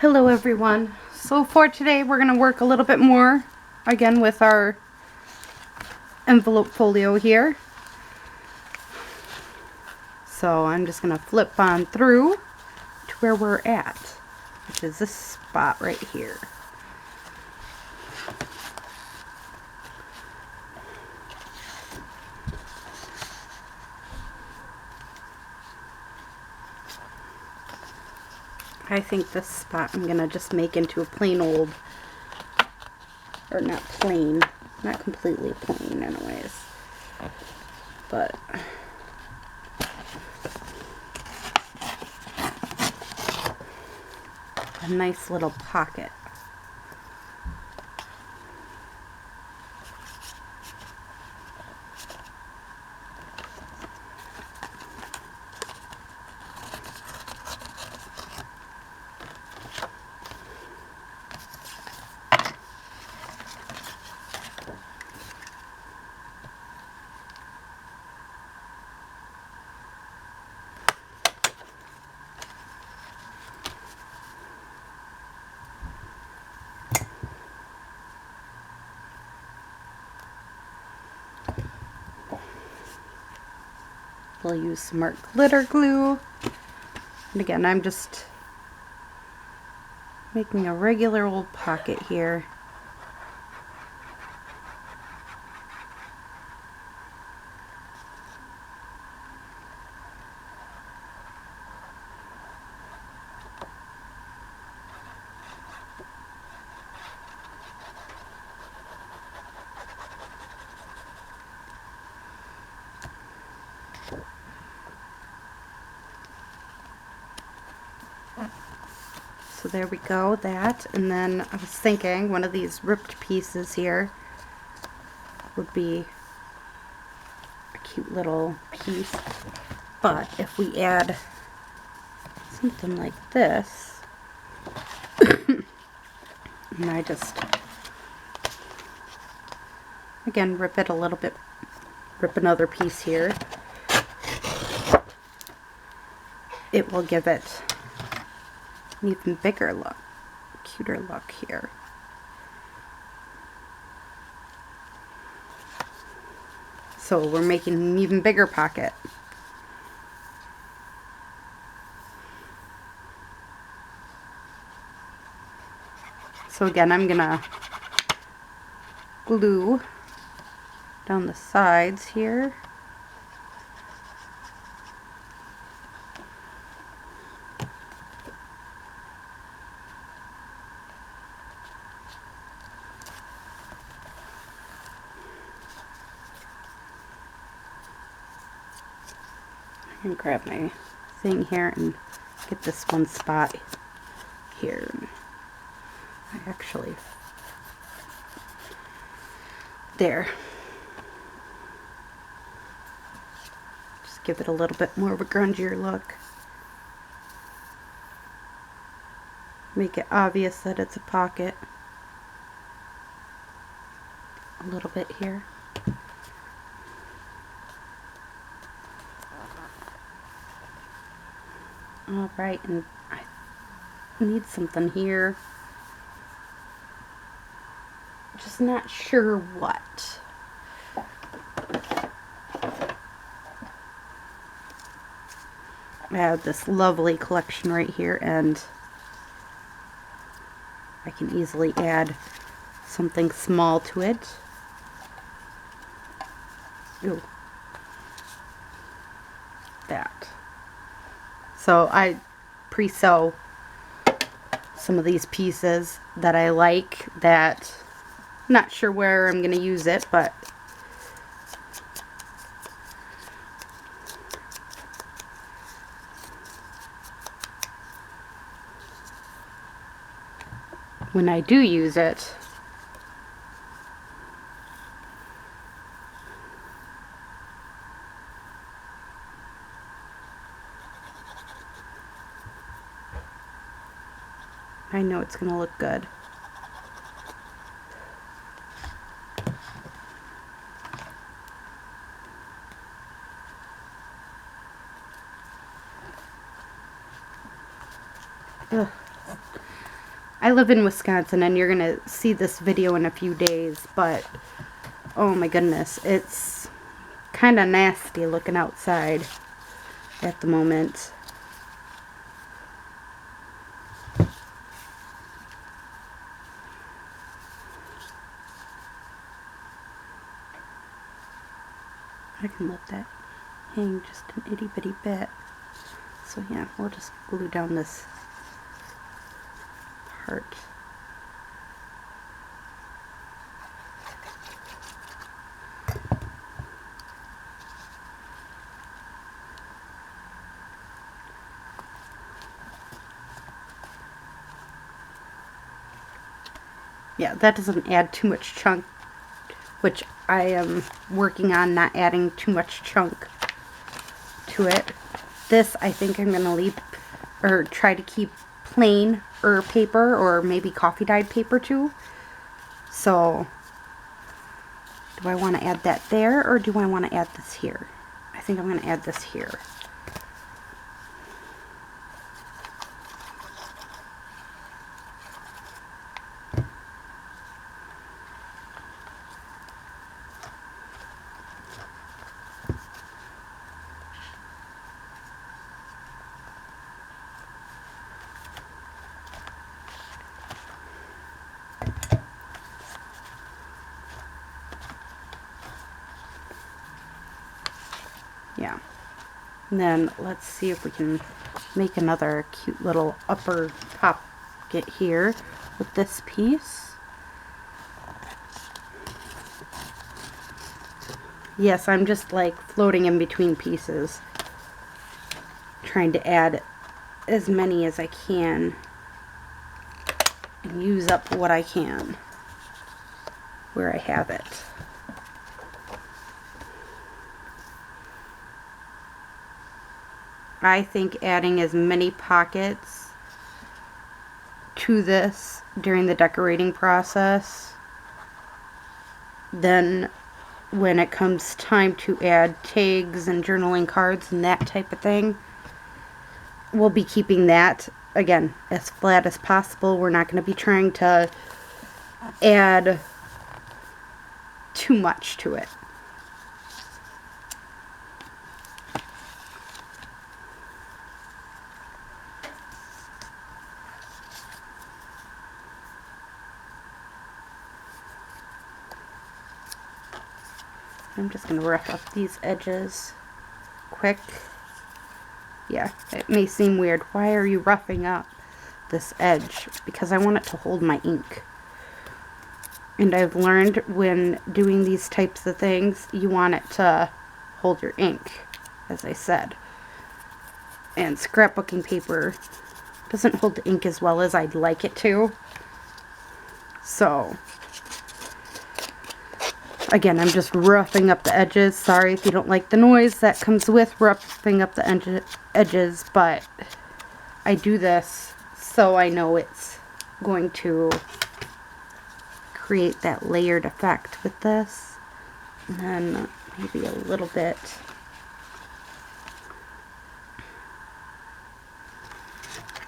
Hello everyone. So for today we're going to work a little bit more again with our envelope folio here. So I'm just going to flip on through to where we're at, which is this spot right here. I think this spot I'm going to just make into a plain old, or not plain, not completely plain anyways, but a nice little pocket. We'll use some more glitter glue. And again, I'm just making a regular old pocket here. So there we go, that, and then I was thinking one of these ripped pieces here would be a cute little piece, but if we add something like this, and I just, again, rip it a little bit, rip another piece here, it will give it an even bigger look, cuter look here. So we're making an even bigger pocket. So again, I'm gonna glue down the sides here. I can grab my thing here and get this one spot here. I actually, there. Just give it a little bit more of a grungier look. Make it obvious that it's a pocket. A little bit here. Alright, and I need something here. Just not sure what. I have this lovely collection right here, and I can easily add something small to it. Ooh. That. So I pre-sew some of these pieces that I like, that I'm not sure where I'm going to use it, but when I do use it, I know it's going to look good. Ugh. I live in Wisconsin, and you're gonna see this video in a few days, but oh my goodness, it's kind of nasty looking outside at the moment. I can let that hang just an itty bitty bit. So yeah, we'll just glue down this part. Yeah, that doesn't add too much chunk, which I am working on not adding too much chunk to it. This I think I'm going to leave, or try to keep plain paper, or maybe coffee dyed paper too. So, do I want to add that there, or do I want to add this here? I think I'm going to add this here. Yeah. And then let's see if we can make another cute little upper pocket here with this piece. Yes, I'm just like floating in between pieces, trying to add as many as I can and use up what I can where I have it. I think adding as many pockets to this during the decorating process, then when it comes time to add tags and journaling cards and that type of thing, we'll be keeping that, again, as flat as possible. We're not going to be trying to add too much to it. I'm just going to rough up these edges quick. Yeah, it may seem weird. Why are you roughing up this edge? Because I want it to hold my ink. And I've learned when doing these types of things, you want it to hold your ink, as I said. And scrapbooking paper doesn't hold the ink as well as I'd like it to. So, again, I'm just roughing up the edges. Sorry if you don't like the noise that comes with roughing up the edges, but I do this so I know it's going to create that layered effect with this. And then maybe a little bit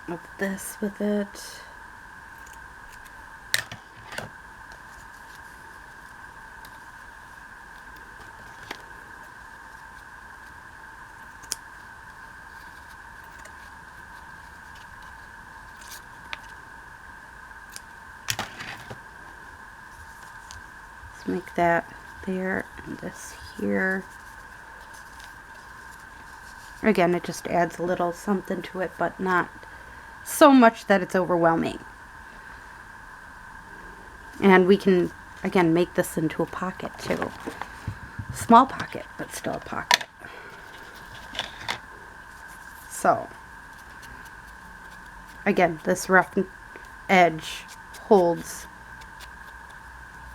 of this with it. Make that there and this here. Again, it just adds a little something to it, but not so much that it's overwhelming. And we can, again, make this into a pocket too. Small pocket, but still a pocket. So, again, this rough edge holds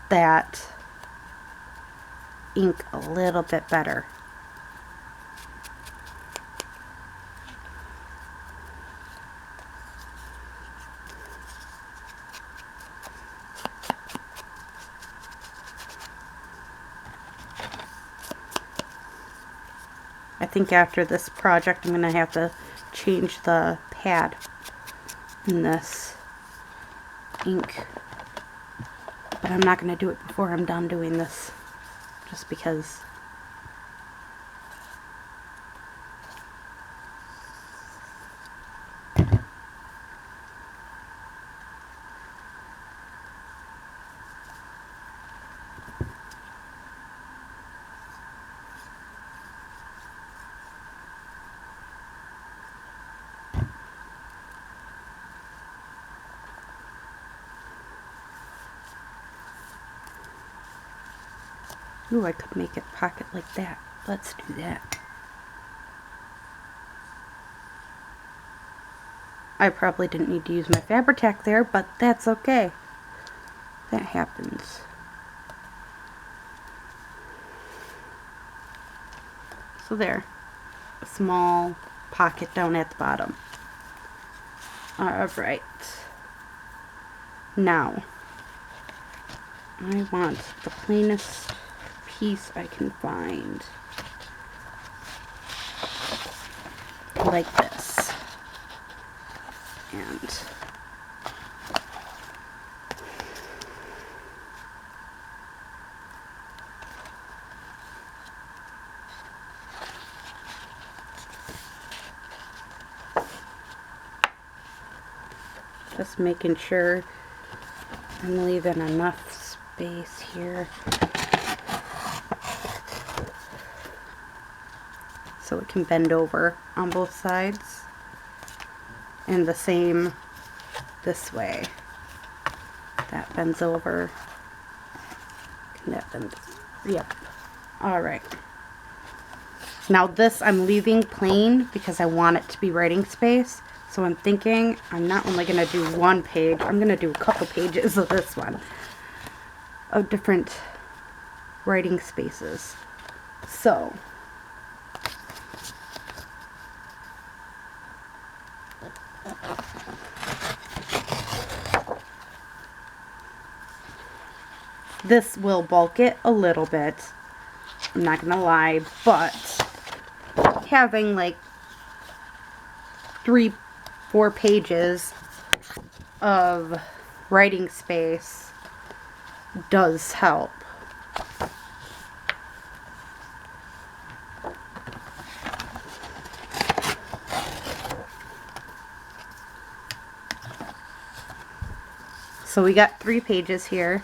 that ink a little bit better. I think after this project I'm going to have to change the pad in this ink. But I'm not going to do it before I'm done doing this, just because. Ooh, I could make it pocket like that. Let's do that. I probably didn't need to use my Fabri-Tac there, but that's okay. That happens. So there. A small pocket down at the bottom. Alright. Now, I want the plainest piece I can find, like this, and just making sure I'm leaving enough space here so it can bend over on both sides, and the same this way. That bends over, and that bends, yep. Alright. Now this I'm leaving plain because I want it to be writing space, so I'm thinking I'm not only going to do one page, I'm going to do a couple pages of this one, of different writing spaces. So this will bulk it a little bit, I'm not gonna lie, but having like 3-4 pages of writing space does help. So we got 3 pages here.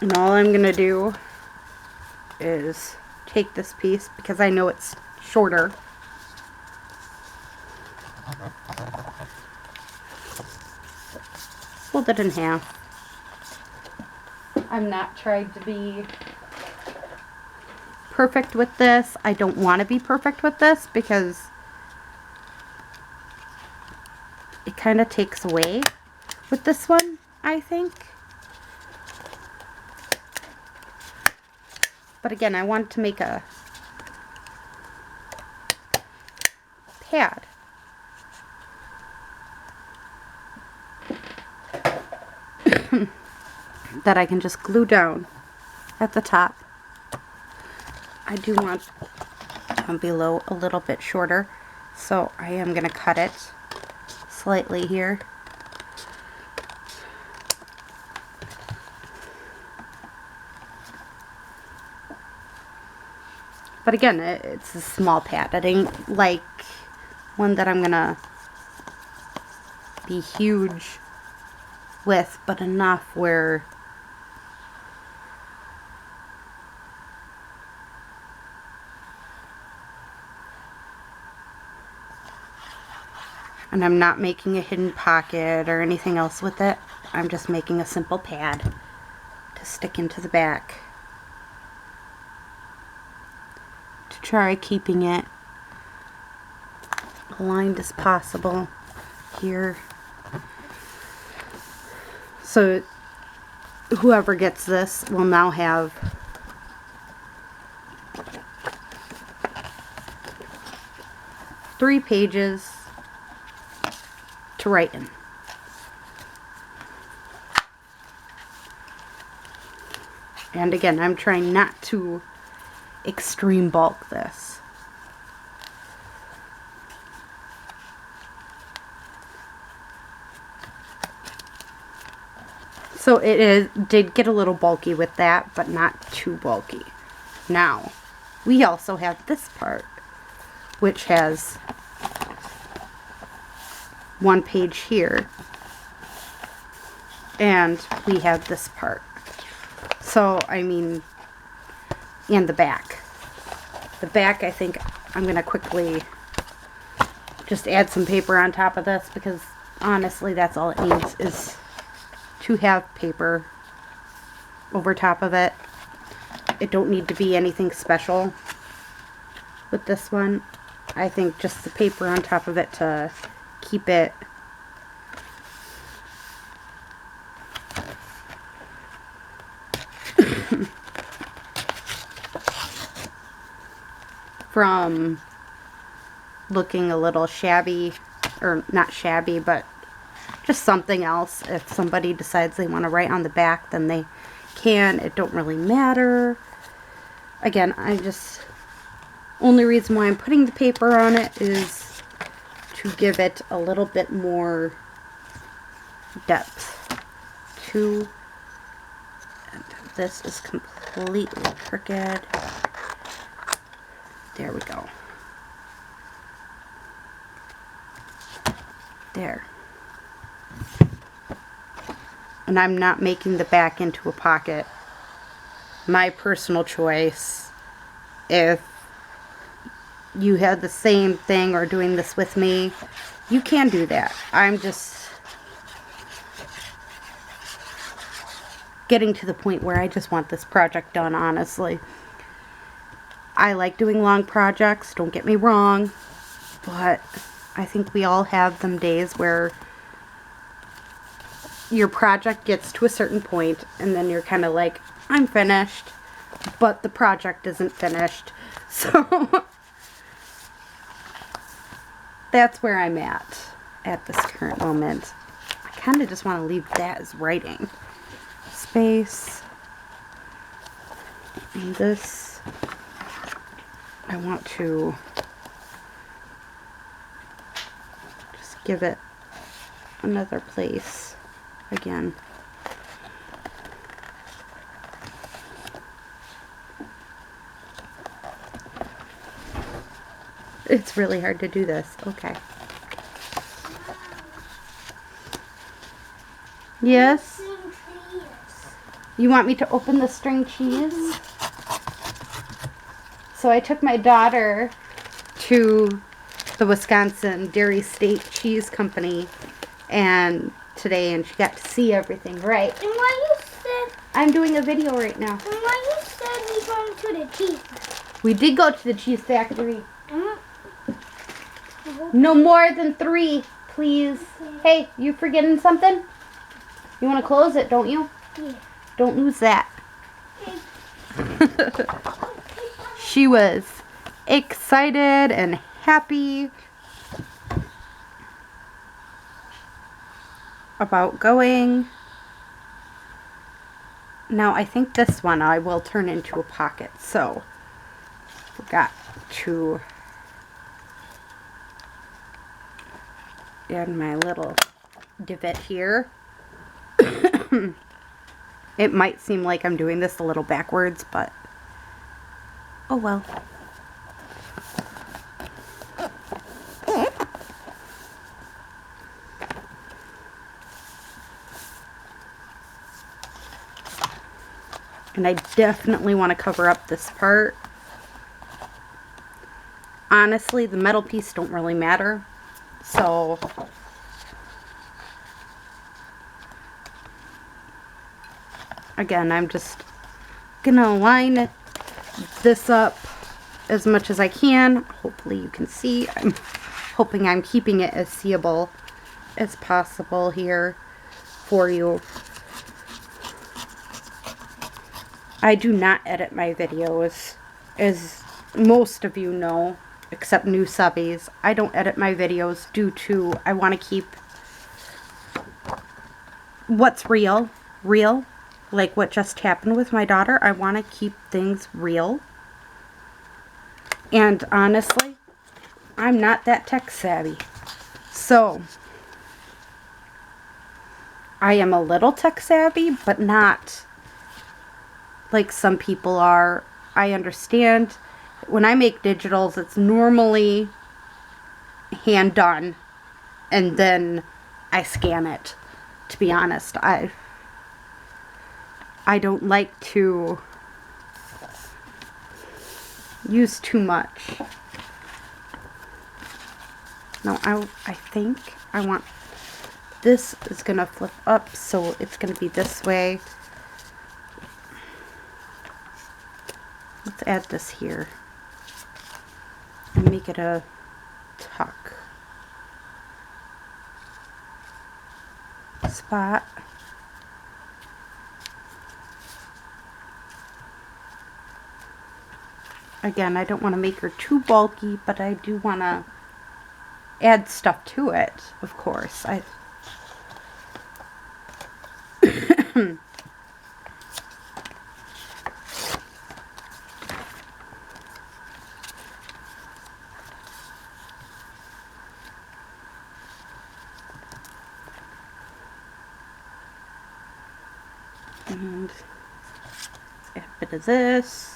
And all I'm going to do is take this piece, because I know it's shorter, fold it in half. I'm not trying to be perfect with this. I don't want to be perfect with this because it kind of takes away with this one, I think. But again, I want to make a pad. That I can just glue down at the top. I do want below a little bit shorter, so I am going to cut it slightly here. But again, it's a small pad. It ain't like one that I'm gonna be huge with, but enough where and I'm not making a hidden pocket or anything else with it. I'm just making a simple pad to stick into the back, to try keeping it aligned as possible here. So whoever gets this will now have three pages to write in. And again, I'm trying not to extreme bulk this. So did get a little bulky with that, but not too bulky. Now, we also have this part, which has one page here, and we have this part. So, I mean, and the back. The back, I think I'm going to quickly just add some paper on top of this, because honestly, that's all it needs, is to have paper over top of it. It don't need to be anything special with this one. I think just the paper on top of it to keep it from looking a little shabby, or not shabby, but just something else. If somebody decides they want to write on the back, then they can. It don't really matter. Again, only reason why I'm putting the paper on it is to give it a little bit more depth to, and this is completely crooked. There we go. There. And I'm not making the back into a pocket. My personal choice. If you had the same thing or doing this with me, you can do that. I'm just getting to the point where I just want this project done, honestly. I like doing long projects, don't get me wrong, but I think we all have them days where your project gets to a certain point and then you're kind of like, I'm finished, but the project isn't finished. So that's where I'm at this current moment. I kind of just want to leave that as writing. Space. And this, I want to just give it another place again. It's really hard to do this. Okay. Yes? You want me to open the string cheese? So I took my daughter to the Wisconsin Dairy State Cheese Company and she got to see everything, right? And why you said... I'm doing a video right now. And why you said we going to the cheese factory? We did go to the cheese factory. No more than 3, please. Okay. Hey, you forgetting something? You want to close it, don't you? Yeah. Don't lose that. Okay. She was excited and happy about going. Now I think this one I will turn into a pocket, so forgot to add my little divot here. It might seem like I'm doing this a little backwards, but oh well. And I definitely want to cover up this part. Honestly, the metal piece don't really matter. So again, I'm just gonna line this up as much as I can. Hopefully you can see. I'm hoping I'm keeping it as seeable as possible here for you. I do not edit my videos, as most of you know, except new subbies. I don't edit my videos due to I want to keep what's real, like what just happened with my daughter. I want to keep things real. And honestly, I'm not that tech savvy. So, I am a little tech savvy, but not like some people are. I understand when I make digitals, it's normally hand done and then I scan it. To be honest, I don't like to use too much. No, I think I want, this is gonna flip up, so it's gonna be this way. Let's add this here and make it a tuck spot. Again, I don't want to make her too bulky, but I do want to add stuff to it, of course. And add a bit of this.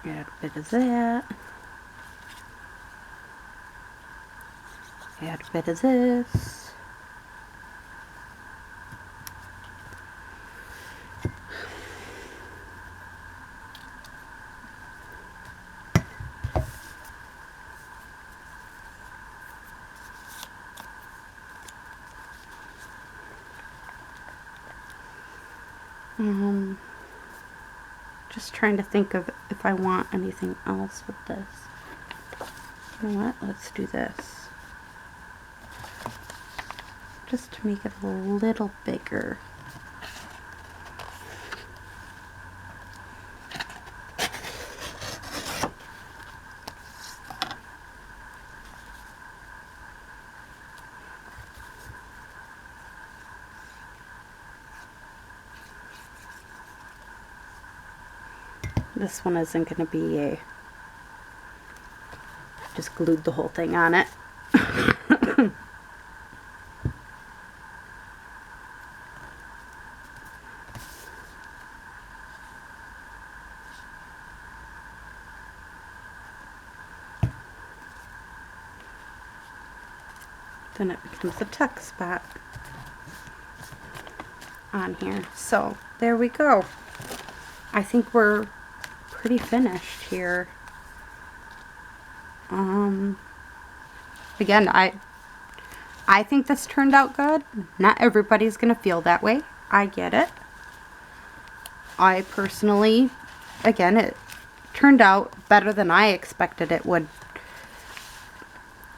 Add a bit of that. Add a bit of this. Just trying to think of if I want anything else with this. You know what? Let's do this. Just to make it a little bigger. This one isn't going to be a, just glued the whole thing on it. Then it becomes a tuck spot on here. So there we go. I think we're pretty finished here. Again, I think this turned out good. Not everybody's gonna feel that way. I get it. I personally, again, it turned out better than I expected it would.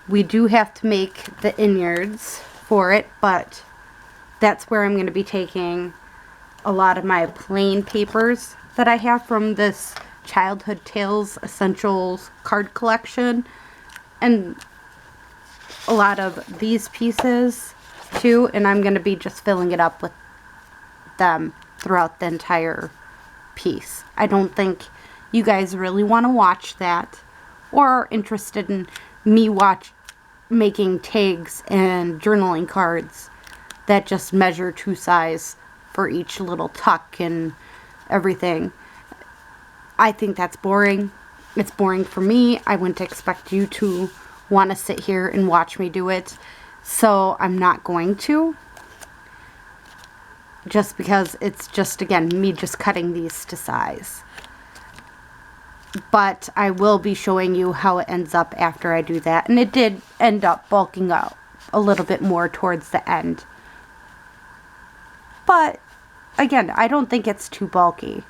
We do have to make the innards for it, but that's where I'm going to be taking a lot of my plain papers that I have from this Childhood Tales Essentials card collection, and a lot of these pieces too, and I'm going to be just filling it up with them throughout the entire piece. I don't think you guys really want to watch that or are interested in me making tags and journaling cards that just measure to size for each little tuck and everything. I think that's boring. It's boring for me. I wouldn't expect you to want to sit here and watch me do it, so I'm not going to, just because it's just, again, me just cutting these to size. But I will be showing you how it ends up after I do that, and it did end up bulking out a little bit more towards the end. But again, I don't think it's too bulky.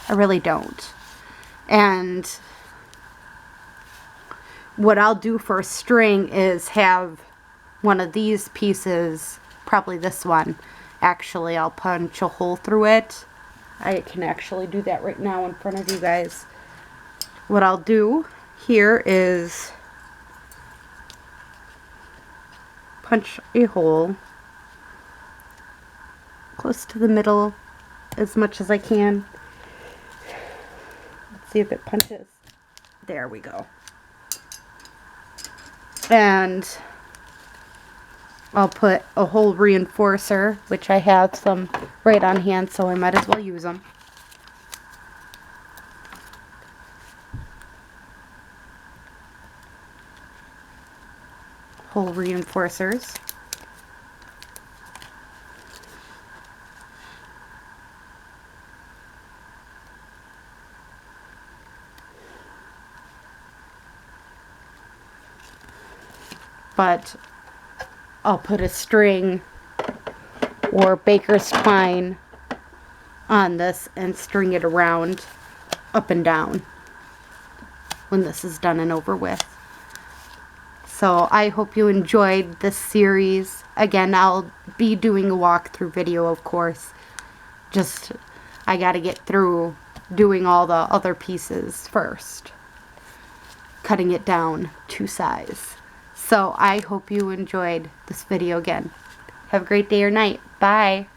I really don't. And what I'll do for a string is have one of these pieces, probably this one, actually I'll punch a hole through it. I can actually do that right now in front of you guys. what I'll do here is punch a hole close to the middle as much as I can. Let's see if it punches. There we go. And I'll put a hole reinforcer, which I have some right on hand, so I might as well use them. Hole reinforcers. But I'll put a string or baker's twine on this and string it around up and down when this is done and over with. So I hope you enjoyed this series. Again, I'll be doing a walkthrough video, of course. Just, I gotta get through doing all the other pieces first. Cutting it down to size. So I hope you enjoyed this video again. Have a great day or night. Bye.